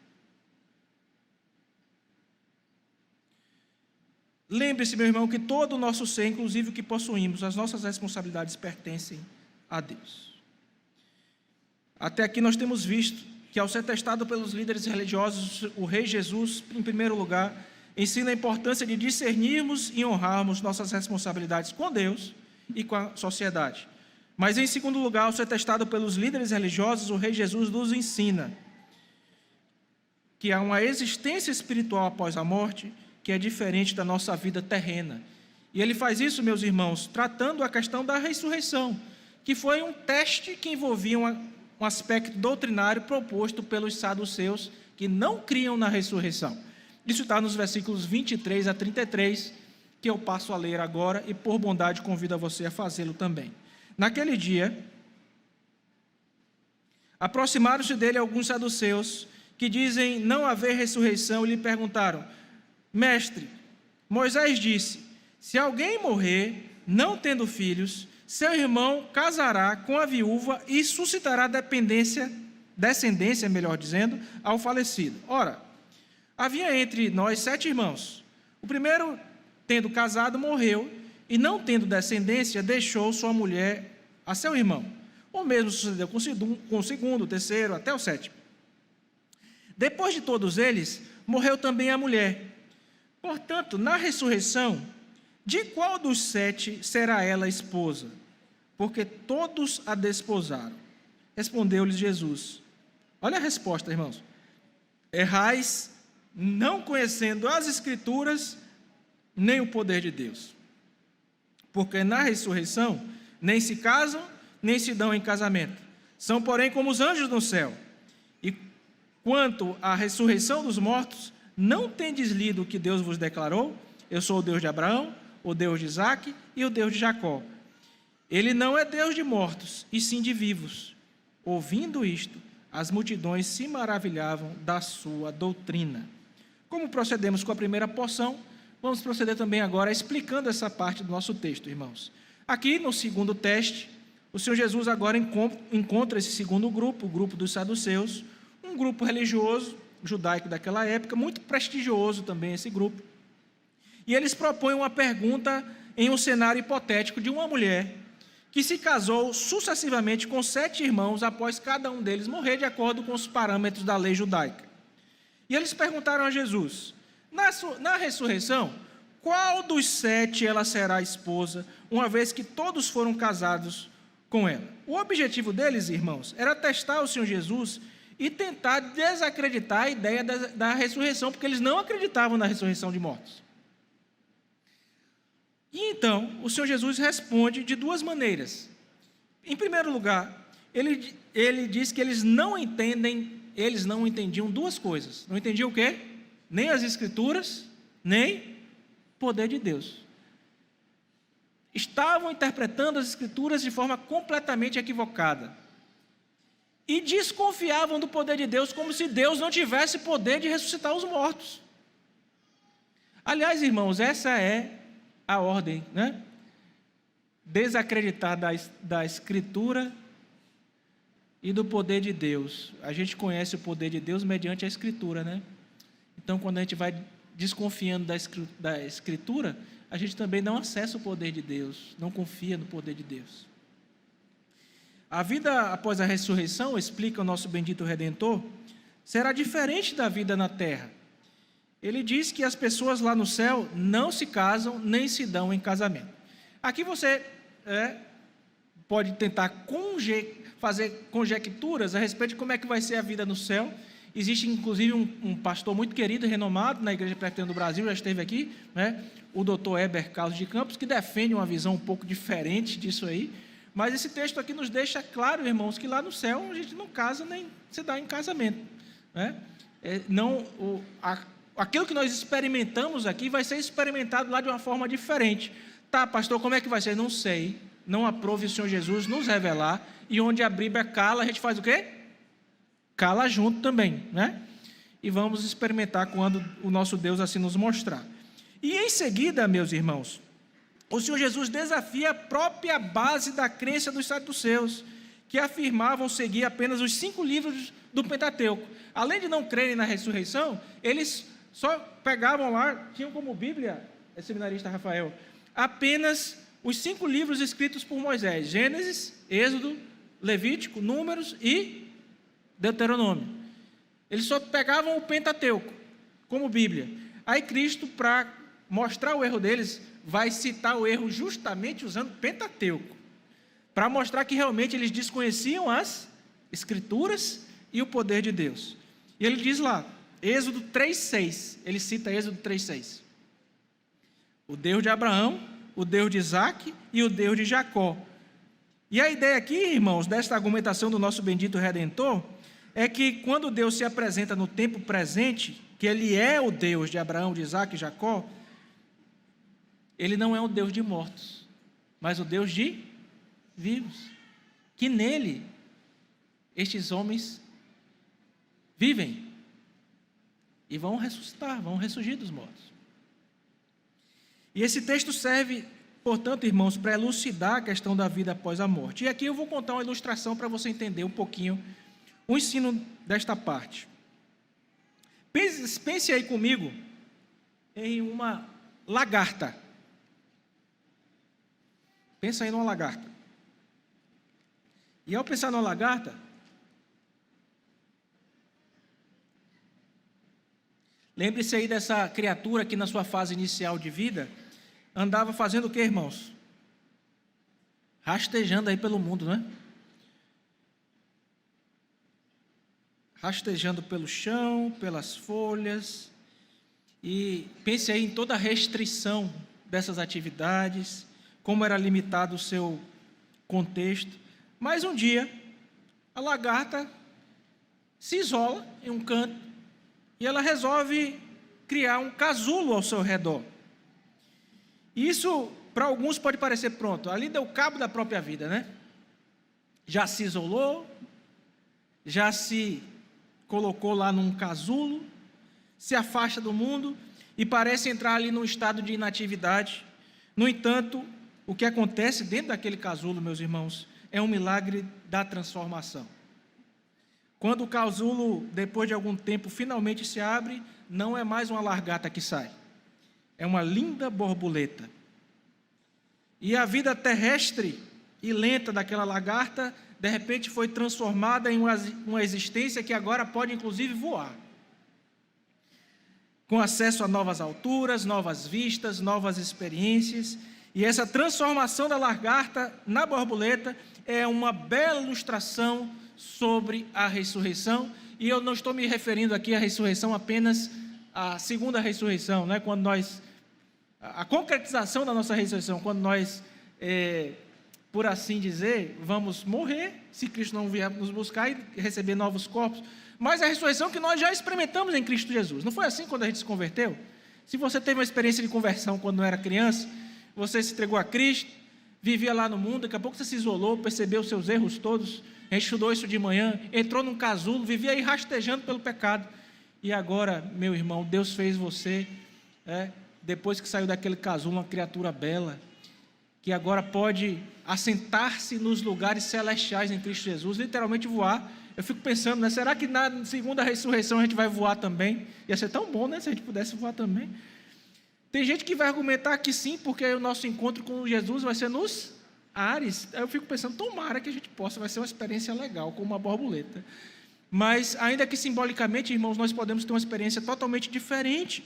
Lembre-se, meu irmão, que todo o nosso ser, inclusive o que possuímos, as nossas responsabilidades pertencem a Deus. Até aqui nós temos visto que, ao ser testado pelos líderes religiosos, o Rei Jesus, em primeiro lugar, ensina a importância de discernirmos e honrarmos nossas responsabilidades com Deus e com a sociedade. Mas, em segundo lugar, ao ser testado pelos líderes religiosos, o Rei Jesus nos ensina que há uma existência espiritual após a morte, que é diferente da nossa vida terrena. E ele faz isso, meus irmãos, tratando a questão da ressurreição, que foi um teste que envolvia um aspecto doutrinário proposto pelos saduceus, que não criam na ressurreição. Isso está nos versículos 23 a 33, que eu passo a ler agora, e por bondade convido a você a fazê-lo também. Naquele dia, aproximaram-se dele alguns saduceus, que dizem não haver ressurreição, e lhe perguntaram: Mestre, Moisés disse, se alguém morrer, não tendo filhos, seu irmão casará com a viúva e suscitará descendência, melhor dizendo, ao falecido. Ora, havia entre nós 7 irmãos. O primeiro, tendo casado, morreu, e não tendo descendência, deixou sua mulher a seu irmão. O mesmo sucedeu com o segundo, o terceiro, até o 7º. Depois de todos eles, morreu também a mulher. Portanto, na ressurreição, de qual dos 7 será ela esposa? Porque todos a desposaram. Respondeu-lhes Jesus: Olha a resposta, irmãos. Errais não conhecendo as Escrituras, nem o poder de Deus. Porque na ressurreição, nem se casam, nem se dão em casamento. São, porém, como os anjos no céu. E quanto à ressurreição dos mortos, não tendes lido o que Deus vos declarou? Eu sou o Deus de Abraão, o Deus de Isaque e o Deus de Jacó. Ele não é Deus de mortos, e sim de vivos. Ouvindo isto, as multidões se maravilhavam da sua doutrina. Como procedemos com a primeira porção, vamos proceder também agora explicando essa parte do nosso texto, irmãos. Aqui, no segundo teste, o Senhor Jesus agora encontra esse segundo grupo, o grupo dos saduceus, um grupo religioso, judaico daquela época, muito prestigioso também esse grupo. E eles propõem uma pergunta em um cenário hipotético de uma mulher que se casou sucessivamente com 7 irmãos após cada um deles morrer de acordo com os parâmetros da lei judaica. E eles perguntaram a Jesus, na ressurreição, qual dos 7 ela será esposa, uma vez que todos foram casados com ela? O objetivo deles, irmãos, era testar o Senhor Jesus e tentar desacreditar a ideia da ressurreição, porque eles não acreditavam na ressurreição de mortos. E então, o Senhor Jesus responde de 2 maneiras. Em primeiro lugar, ele diz que eles não entendiam 2 coisas. Não entendiam o quê? Nem as Escrituras, nem o poder de Deus. Estavam interpretando as Escrituras de forma completamente equivocada. E desconfiavam do poder de Deus como se Deus não tivesse poder de ressuscitar os mortos. Aliás, irmãos, essa é a ordem, né? Desacreditar da Escritura e do poder de Deus. A gente conhece o poder de Deus mediante a Escritura, né? Então, quando a gente vai desconfiando da Escritura, a gente também não acessa o poder de Deus, não confia no poder de Deus. A vida após a ressurreição, explica o nosso bendito Redentor, será diferente da vida na terra. Ele diz que as pessoas lá no céu não se casam nem se dão em casamento. Aqui você pode tentar fazer conjecturas a respeito de como é que vai ser a vida no céu. Existe, inclusive, um pastor muito querido e renomado na Igreja Presbiteriana do Brasil, já esteve aqui, né? O doutor Heber Carlos de Campos, que defende uma visão um pouco diferente disso aí. Mas esse texto aqui nos deixa claro, irmãos, que lá no céu a gente não casa nem se dá em casamento, né? Aquilo que nós experimentamos aqui vai ser experimentado lá de uma forma diferente. Tá, pastor, como é que vai ser? Não sei. Não aprove o Senhor Jesus nos revelar. E onde a Bíblia cala, a gente faz o quê? Cala junto também, né? E vamos experimentar quando o nosso Deus assim nos mostrar. E em seguida, meus irmãos, o Senhor Jesus desafia a própria base da crença dos saduceus, que afirmavam seguir apenas os 5 livros do Pentateuco. Além de não crerem na ressurreição, eles só pegavam lá, tinham como Bíblia, seminarista Rafael, apenas os 5 livros escritos por Moisés: Gênesis, Êxodo, Levítico, Números e Deuteronômio. Eles só pegavam o Pentateuco como Bíblia. Aí Cristo, para mostrar o erro deles, vai citar o erro justamente usando o Pentateuco, para mostrar que realmente eles desconheciam as Escrituras e o poder de Deus. E ele diz lá, Êxodo 3,6, ele cita Êxodo 3,6. O Deus de Abraão, o Deus de Isaque e o Deus de Jacó. E a ideia aqui, irmãos, desta argumentação do nosso bendito Redentor, é que quando Deus se apresenta no tempo presente, que Ele é o Deus de Abraão, de Isaque e Jacó, Ele não é o Deus de mortos, mas o Deus de vivos, que nele estes homens vivem e vão ressuscitar, vão ressurgir dos mortos. E esse texto serve, portanto, irmãos, para elucidar a questão da vida após a morte. E aqui eu vou contar uma ilustração para você entender um pouquinho o ensino desta parte. Pense aí comigo em uma lagarta. Pensa aí numa lagarta. E ao pensar numa lagarta, lembre-se aí dessa criatura que na sua fase inicial de vida andava fazendo o que, irmãos? Rastejando aí pelo mundo, né? rastejando pelo chão, pelas folhas, e pense aí em toda a restrição dessas atividades, como era limitado o seu contexto. Mas um dia, a lagarta se isola em um canto e ela resolve criar um casulo ao seu redor. Isso, para alguns, pode parecer pronto. Ali deu cabo da própria vida, né? Já se isolou, já se colocou lá num casulo, se afasta do mundo e parece entrar ali num estado de inatividade. No entanto, o que acontece dentro daquele casulo, meus irmãos, é um milagre da transformação. Quando o casulo, depois de algum tempo, finalmente se abre, não é mais uma lagarta que sai, é uma linda borboleta. E a vida terrestre e lenta daquela lagarta, de repente foi transformada em uma existência que agora pode inclusive voar, com acesso a novas alturas, novas vistas, novas experiências. E essa transformação da lagarta na borboleta é uma bela ilustração sobre a ressurreição. E eu não estou me referindo aqui à ressurreição apenas à segunda ressurreição, né? Quando nós, a concretização da nossa ressurreição, quando nós, por assim dizer, vamos morrer, se Cristo não vier nos buscar e receber novos corpos, mas a ressurreição que nós já experimentamos em Cristo Jesus. Não foi assim quando a gente se converteu? Se você teve uma experiência de conversão quando não era criança, você se entregou a Cristo, vivia lá no mundo, daqui a pouco você se isolou, percebeu os seus erros todos, a gente estudou isso de manhã, entrou num casulo, vivia aí rastejando pelo pecado, e agora, meu irmão, Deus fez você, depois que saiu daquele casulo, uma criatura bela, que agora pode assentar-se nos lugares celestiais em Cristo Jesus, literalmente voar. Eu fico pensando, né, será que na segunda ressurreição a gente vai voar também? Ia ser tão bom, né, se a gente pudesse voar também. Tem gente que vai argumentar que sim, porque o nosso encontro com Jesus vai ser nos ares. Aí eu fico pensando, tomara que a gente possa, vai ser uma experiência legal, como uma borboleta. Mas, ainda que simbolicamente, irmãos, nós podemos ter uma experiência totalmente diferente.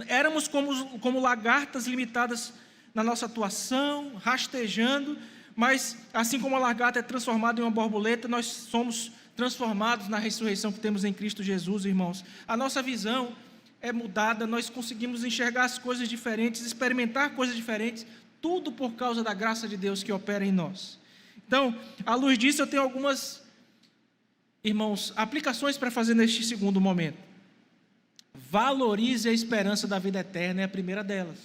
Éramos como lagartas limitadas na nossa atuação, rastejando, mas assim como a lagarta é transformada em uma borboleta, nós somos transformados na ressurreição que temos em Cristo Jesus, irmãos. A nossa visão é mudada, nós conseguimos enxergar as coisas diferentes, experimentar coisas diferentes, tudo por causa da graça de Deus que opera em nós. Então, à luz disso, eu tenho algumas, irmãos, aplicações para fazer neste segundo momento. Valorize a esperança da vida eterna, é a primeira delas.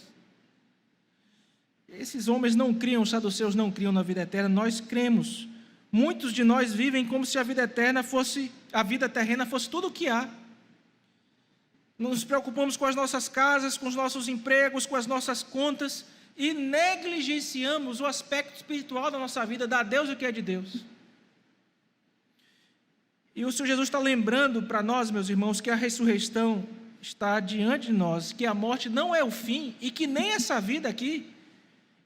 Esses homens não criam, os saduceus não criam na vida eterna, nós cremos. Muitos de nós vivem como se a vida terrena fosse tudo o que há. Nos preocupamos com as nossas casas, com os nossos empregos, com as nossas contas e negligenciamos o aspecto espiritual da nossa vida, da Deus o que é de Deus. E o Senhor Jesus está lembrando para nós, meus irmãos, que a ressurreição está diante de nós, que a morte não é o fim e que nem essa vida aqui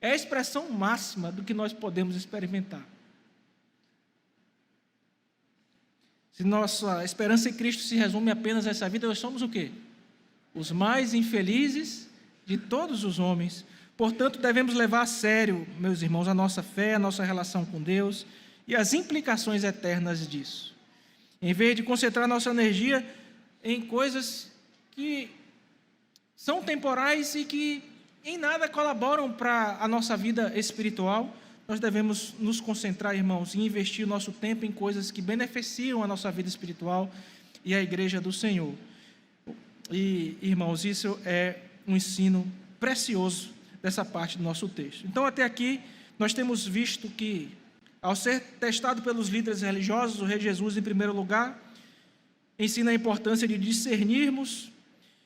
é a expressão máxima do que nós podemos experimentar. Se nossa esperança em Cristo se resume apenas a essa vida, nós somos o quê? Os mais infelizes de todos os homens. Portanto, devemos levar a sério, meus irmãos, a nossa fé, a nossa relação com Deus e as implicações eternas disso. Em vez de concentrar nossa energia em coisas que são temporais e que em nada colaboram para a nossa vida espiritual, nós devemos nos concentrar, irmãos, e investir o nosso tempo em coisas que beneficiam a nossa vida espiritual e a igreja do Senhor. E, irmãos, isso é um ensino precioso dessa parte do nosso texto. Então, até aqui, nós temos visto que, ao ser testado pelos líderes religiosos, o Rei Jesus, em primeiro lugar, ensina a importância de discernirmos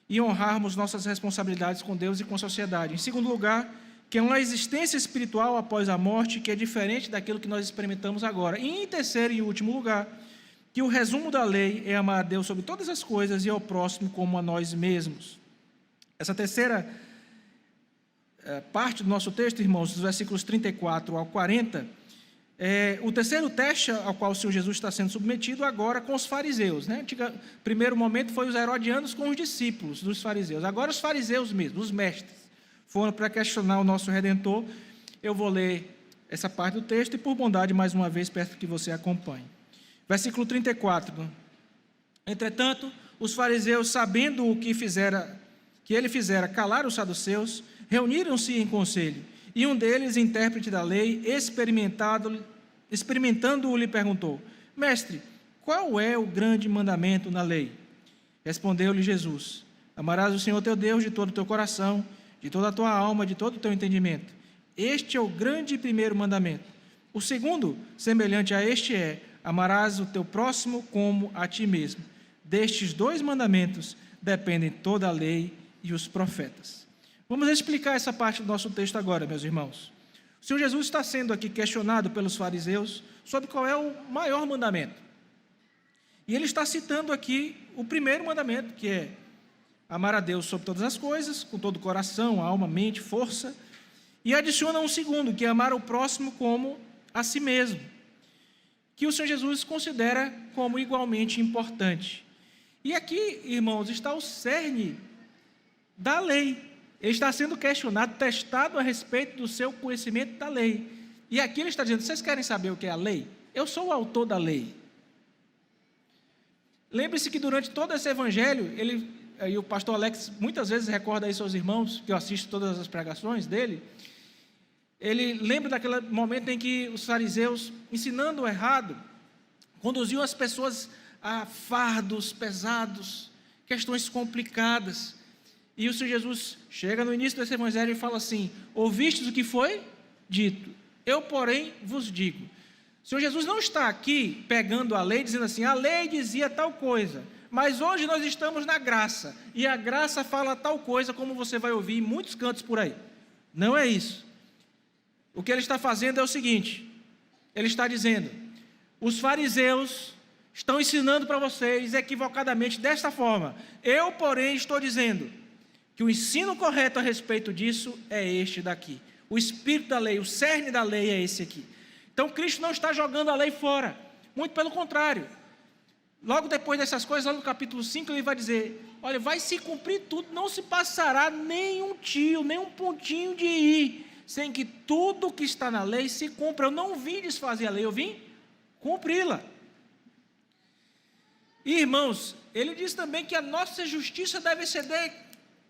e honrarmos nossas responsabilidades com Deus e com a sociedade. Em segundo lugar, que é uma existência espiritual após a morte, que é diferente daquilo que nós experimentamos agora. E em terceiro e último lugar, que o resumo da lei é amar a Deus sobre todas as coisas e ao próximo como a nós mesmos. Essa terceira parte do nosso texto, irmãos, dos versículos 34 ao 40, o terceiro teste ao qual o Senhor Jesus está sendo submetido agora com os fariseus, né? Primeiro momento foi os herodianos com os discípulos dos fariseus, agora os fariseus mesmo, os mestres, foram para questionar o nosso Redentor. Eu vou ler essa parte do texto e, por bondade, mais uma vez, peço que você acompanhe. Versículo 34, Entretanto, os fariseus, sabendo o que ele fizera calar os saduceus, reuniram-se em conselho, e um deles, intérprete da lei, experimentando-o, lhe perguntou: Mestre, qual é o grande mandamento na lei? Respondeu-lhe Jesus: Amarás o Senhor teu Deus de todo o teu coração, de toda a tua alma, de todo o teu entendimento. Este é o grande e primeiro mandamento. O segundo, semelhante a este, é: amarás o teu próximo como a ti mesmo. Destes 2 mandamentos dependem toda a lei e os profetas. Vamos explicar essa parte do nosso texto agora, meus irmãos. O Senhor Jesus está sendo aqui questionado pelos fariseus sobre qual é o maior mandamento. E ele está citando aqui o primeiro mandamento, que é amar a Deus sobre todas as coisas, com todo o coração, alma, mente, força, e adiciona um segundo, que é amar o próximo como a si mesmo, que o Senhor Jesus considera como igualmente importante. E aqui, irmãos, está o cerne da lei. Ele está sendo questionado, testado a respeito do seu conhecimento da lei. E aqui ele está dizendo: vocês querem saber o que é a lei? Eu sou o autor da lei. Lembre-se que durante todo esse evangelho, e o pastor Alex muitas vezes recorda aí seus irmãos, que eu assisto todas as pregações dele, ele lembra daquele momento em que os fariseus, ensinando o errado, conduziam as pessoas a fardos pesados, questões complicadas. E o Senhor Jesus chega no início desse evangelho e fala assim: ouvistes o que foi dito, eu, porém, vos digo. O Senhor Jesus não está aqui pegando a lei, dizendo assim: a lei dizia tal coisa, mas hoje nós estamos na graça, e a graça fala tal coisa, como você vai ouvir em muitos cantos por aí. Não é isso. O que ele está fazendo é o seguinte: ele está dizendo, os fariseus estão ensinando para vocês equivocadamente desta forma. Eu, porém, estou dizendo que o ensino correto a respeito disso é este daqui. O espírito da lei, o cerne da lei é esse aqui. Então, Cristo não está jogando a lei fora, muito pelo contrário. Logo depois dessas coisas, lá no capítulo 5, ele vai dizer: olha, vai se cumprir tudo, não se passará nem um tio, nem um pontinho de i, sem que tudo que está na lei se cumpra. Eu não vim desfazer a lei, eu vim cumpri-la. E, irmãos, ele diz também que a nossa justiça deve exceder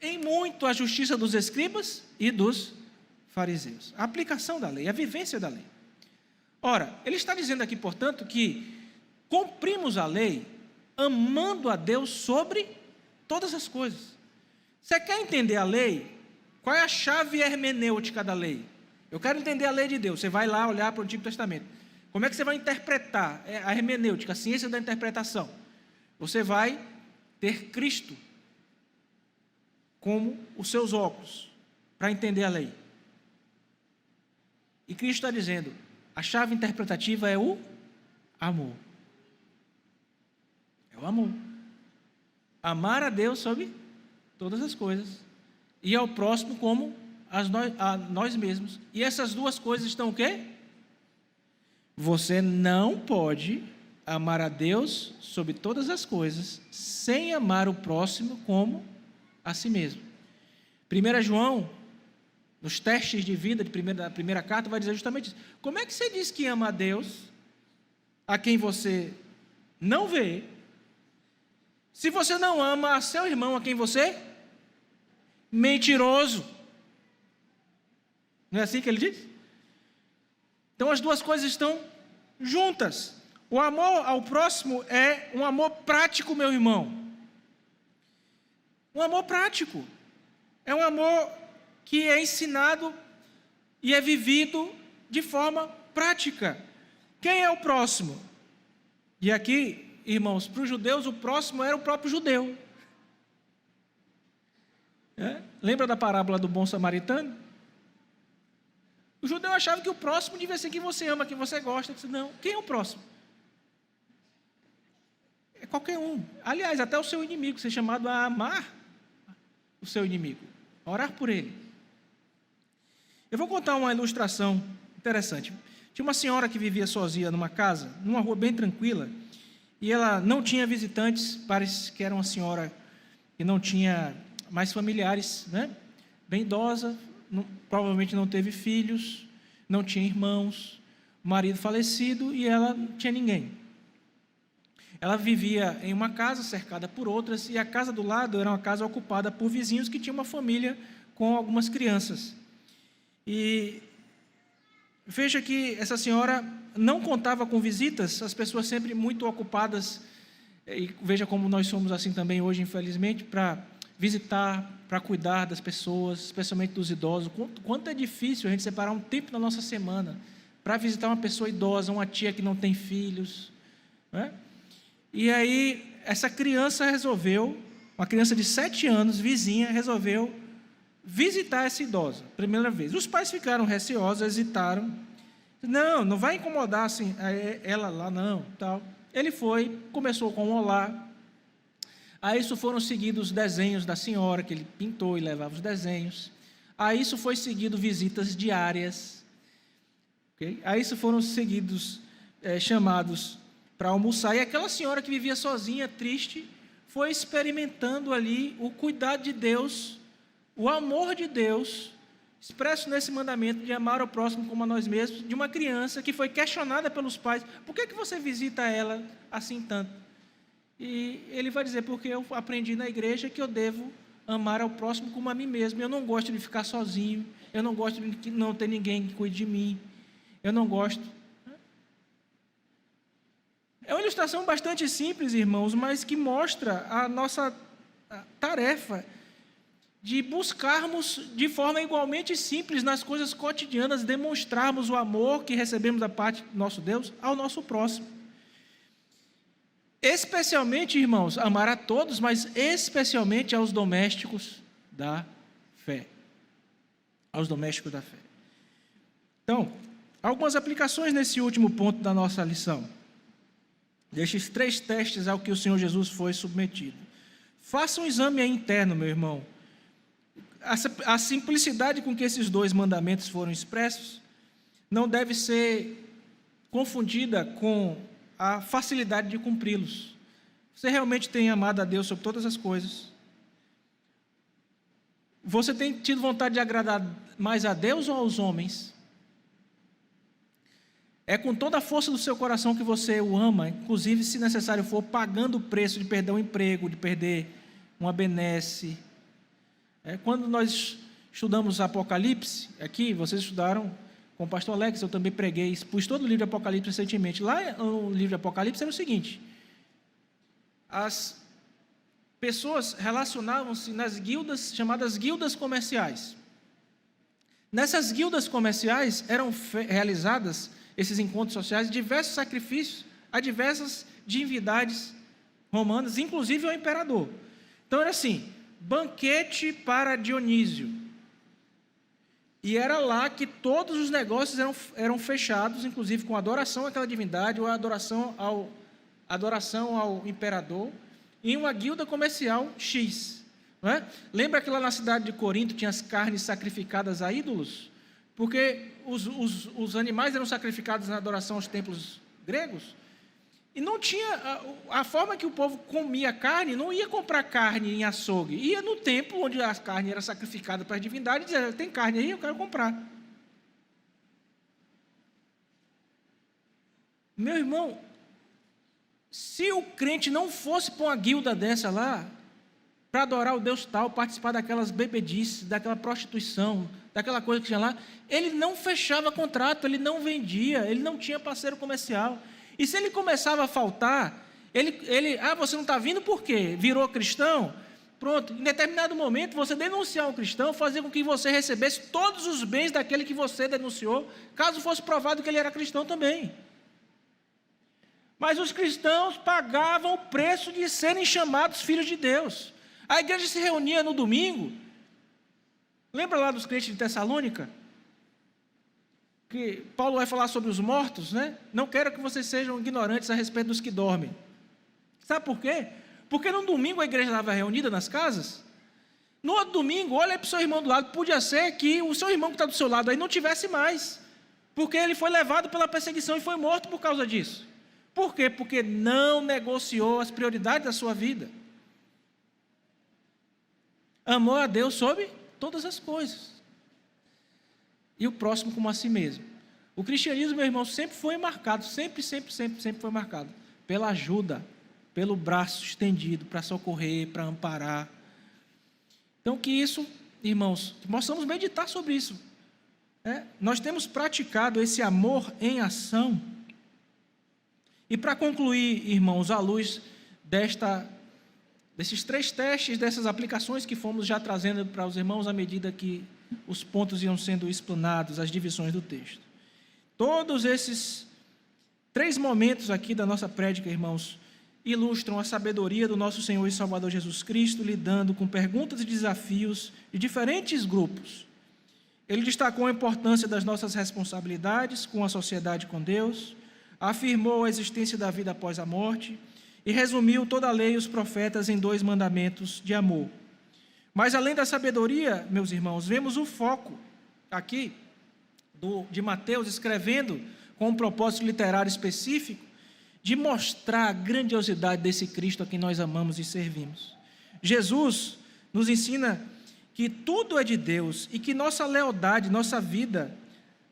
em muito a justiça dos escribas e dos fariseus. A aplicação da lei, a vivência da lei. Ora, ele está dizendo aqui, portanto, que cumprimos a lei amando a Deus sobre todas as coisas. Você quer entender a lei? Qual é a chave hermenêutica da lei? Eu quero entender a lei de Deus. Você vai lá olhar para o Antigo Testamento. Como é que você vai interpretar a hermenêutica, a ciência da interpretação? Você vai ter Cristo como os seus óculos para entender a lei. E Cristo está dizendo: a chave interpretativa é o amor. É o amor. Amar a Deus sobre todas as coisas e ao próximo como a nós mesmos. E essas duas coisas estão o quê? Você não pode amar a Deus sobre todas as coisas sem amar o próximo como a si mesmo. 1 João, nos testes de vida da primeira carta, vai dizer justamente isso. Como é que você diz que ama a Deus, a quem você não vê, se você não ama a seu irmão, a quem você? Mentiroso. Não é assim que ele diz? Então as duas coisas estão juntas. O amor ao próximo é um amor prático, meu irmão. Um amor prático. É um amor que é ensinado e é vivido de forma prática. Quem é o próximo? E aqui, irmãos, para os judeus, o próximo era o próprio judeu. Lembra da parábola do bom samaritano? O judeu achava que o próximo devia ser quem você ama, quem você gosta. Disse, não, quem é o próximo? É qualquer um. Aliás, até o seu inimigo, ser chamado a amar o seu inimigo, a orar por ele. Eu vou contar uma ilustração interessante. Tinha uma senhora que vivia sozinha numa casa, numa rua bem tranquila, e ela não tinha visitantes, parece que era uma senhora que não tinha mais familiares, né? Bem idosa, provavelmente não teve filhos, não tinha irmãos, marido falecido, e ela não tinha ninguém. Ela vivia em uma casa cercada por outras, e a casa do lado era uma casa ocupada por vizinhos que tinham uma família com algumas crianças. E veja que essa senhora não contava com visitas, as pessoas sempre muito ocupadas, e veja como nós somos assim também hoje, infelizmente, para visitar, para cuidar das pessoas, especialmente dos idosos. Quanto é difícil a gente separar um tempo na nossa semana para visitar uma pessoa idosa, uma tia que não tem filhos, né? E aí, essa criança resolveu, uma criança de 7 anos, vizinha, resolveu visitar essa idosa, primeira vez. Os pais ficaram receosos, hesitaram. Não vai incomodar assim, ela lá não, tal. Ele foi, começou com um olá. A isso foram seguidos os desenhos da senhora, que ele pintou e levava os desenhos. A isso foi seguido visitas diárias. Okay? A isso foram seguidos chamados para almoçar. E aquela senhora que vivia sozinha, triste, foi experimentando ali o cuidado de Deus, o amor de Deus, expresso nesse mandamento de amar o próximo como a nós mesmos, de uma criança que foi questionada pelos pais: por que você visita ela assim tanto? E ele vai dizer: porque eu aprendi na igreja que eu devo amar ao próximo como a mim mesmo. Eu não gosto de ficar sozinho, eu não gosto de não ter ninguém que cuide de mim, eu não gosto. É uma ilustração bastante simples, irmãos, mas que mostra a nossa tarefa de buscarmos de forma igualmente simples nas coisas cotidianas, demonstrarmos o amor que recebemos da parte do nosso Deus ao nosso próximo. Especialmente, irmãos, amar a todos, mas especialmente aos domésticos da fé. Aos domésticos da fé. Então, algumas aplicações nesse último ponto da nossa lição. Destes 3 testes ao que o Senhor Jesus foi submetido. Faça um exame aí interno, meu irmão. A simplicidade com que esses 2 mandamentos foram expressos não deve ser confundida com a facilidade de cumpri-los. Você realmente tem amado a Deus sobre todas as coisas? Você tem tido vontade de agradar mais a Deus ou aos homens? É com toda a força do seu coração que você o ama, inclusive, se necessário for, pagando o preço de perder um emprego, de perder uma benesse. Quando nós estudamos Apocalipse, aqui, vocês estudaram com o pastor Alex, eu também preguei, expus todo o livro de Apocalipse recentemente. Lá no livro de Apocalipse era o seguinte: as pessoas relacionavam-se nas guildas, chamadas guildas comerciais. Nessas guildas comerciais eram realizadas, esses encontros sociais, diversos sacrifícios a diversas divindades romanas, inclusive ao imperador. Então era assim: banquete para Dionísio. E era lá que todos os negócios eram fechados, inclusive com adoração àquela divindade ou adoração ao imperador, em uma guilda comercial X. Não é? Lembra que lá na cidade de Corinto tinha as carnes sacrificadas a ídolos? Porque os animais eram sacrificados na adoração aos templos gregos, e não tinha a forma que o povo comia carne, não ia comprar carne em açougue, ia no templo onde a carne era sacrificada para as divindades e dizia: tem carne aí, eu quero comprar. Meu irmão, se o crente não fosse para uma guilda dessa lá, para adorar o Deus tal, participar daquelas bebedices, daquela prostituição, daquela coisa que tinha lá, ele não fechava contrato, ele não vendia, ele não tinha parceiro comercial. E se ele começava a faltar, você não está vindo por quê? Virou cristão? Pronto, em determinado momento, você denunciar um cristão, fazer com que você recebesse todos os bens daquele que você denunciou, caso fosse provado que ele era cristão também. Mas os cristãos pagavam o preço de serem chamados filhos de Deus. A igreja se reunia no domingo. Lembra lá dos crentes de Tessalônica? Que Paulo vai falar sobre os mortos, né? Não quero que vocês sejam ignorantes a respeito dos que dormem. Sabe por quê? Porque no domingo a igreja estava reunida nas casas. No outro domingo, olha para o seu irmão do lado, podia ser que o seu irmão que está do seu lado aí não tivesse mais, porque ele foi levado pela perseguição e foi morto por causa disso. Por quê? Porque não negociou as prioridades da sua vida. Amou a Deus sobre todas as coisas. E o próximo como a si mesmo. O cristianismo, meu irmão, sempre foi marcado, sempre foi marcado pela ajuda, pelo braço estendido para socorrer, para amparar. Então, que isso, irmãos, que possamos meditar sobre isso. Nós temos praticado esse amor em ação. E para concluir, irmãos, à luz desses 3 testes, dessas aplicações que fomos já trazendo para os irmãos à medida que os pontos iam sendo explanados, as divisões do texto. Todos esses 3 momentos aqui da nossa prédica, irmãos, ilustram a sabedoria do nosso Senhor e Salvador Jesus Cristo, lidando com perguntas e desafios de diferentes grupos. Ele destacou a importância das nossas responsabilidades com a sociedade, com Deus, afirmou a existência da vida após a morte e resumiu toda a lei e os profetas em 2 mandamentos de amor. Mas, além da sabedoria, meus irmãos, vemos o foco aqui de Mateus, escrevendo com um propósito literário específico, de mostrar a grandiosidade desse Cristo a quem nós amamos e servimos. Jesus nos ensina que tudo é de Deus e que nossa lealdade, nossa vida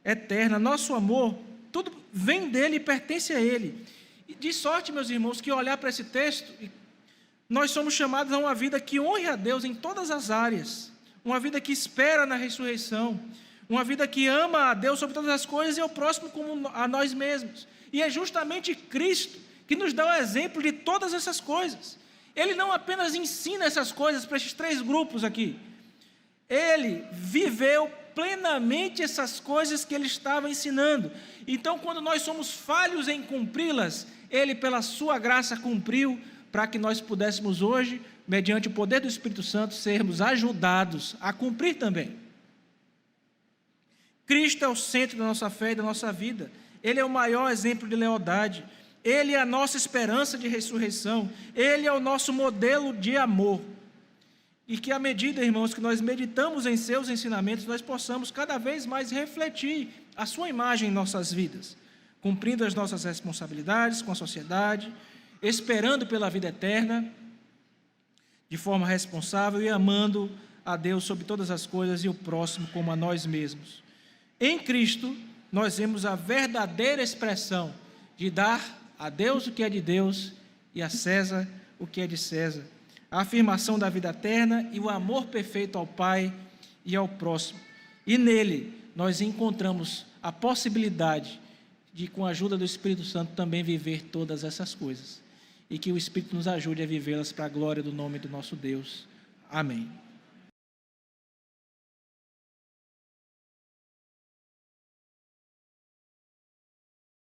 eterna, nosso amor, tudo vem dele e pertence a ele. E de sorte, meus irmãos, que olhar para esse texto, nós somos chamados a uma vida que honre a Deus em todas as áreas, uma vida que espera na ressurreição, uma vida que ama a Deus sobre todas as coisas e ao próximo como a nós mesmos. E é justamente Cristo que nos dá o exemplo de todas essas coisas. Ele não apenas ensina essas coisas para esses 3 grupos aqui. Ele viveu plenamente essas coisas que ele estava ensinando. Então, quando nós somos falhos em cumpri-las, ele, pela sua graça, cumpriu para que nós pudéssemos hoje, mediante o poder do Espírito Santo, sermos ajudados a cumprir também. Cristo é o centro da nossa fé e da nossa vida. Ele é o maior exemplo de lealdade. Ele é a nossa esperança de ressurreição. Ele é o nosso modelo de amor. E que à medida, irmãos, que nós meditamos em seus ensinamentos, nós possamos cada vez mais refletir a sua imagem em nossas vidas, cumprindo as nossas responsabilidades com a sociedade, esperando pela vida eterna, de forma responsável e amando a Deus sobre todas as coisas e o próximo como a nós mesmos. Em Cristo, nós vemos a verdadeira expressão de dar a Deus o que é de Deus e a César o que é de César. A afirmação da vida eterna e o amor perfeito ao Pai e ao próximo. E nele nós encontramos a possibilidade de, com a ajuda do Espírito Santo, também viver todas essas coisas. E que o Espírito nos ajude a vivê-las para a glória do nome do nosso Deus. Amém.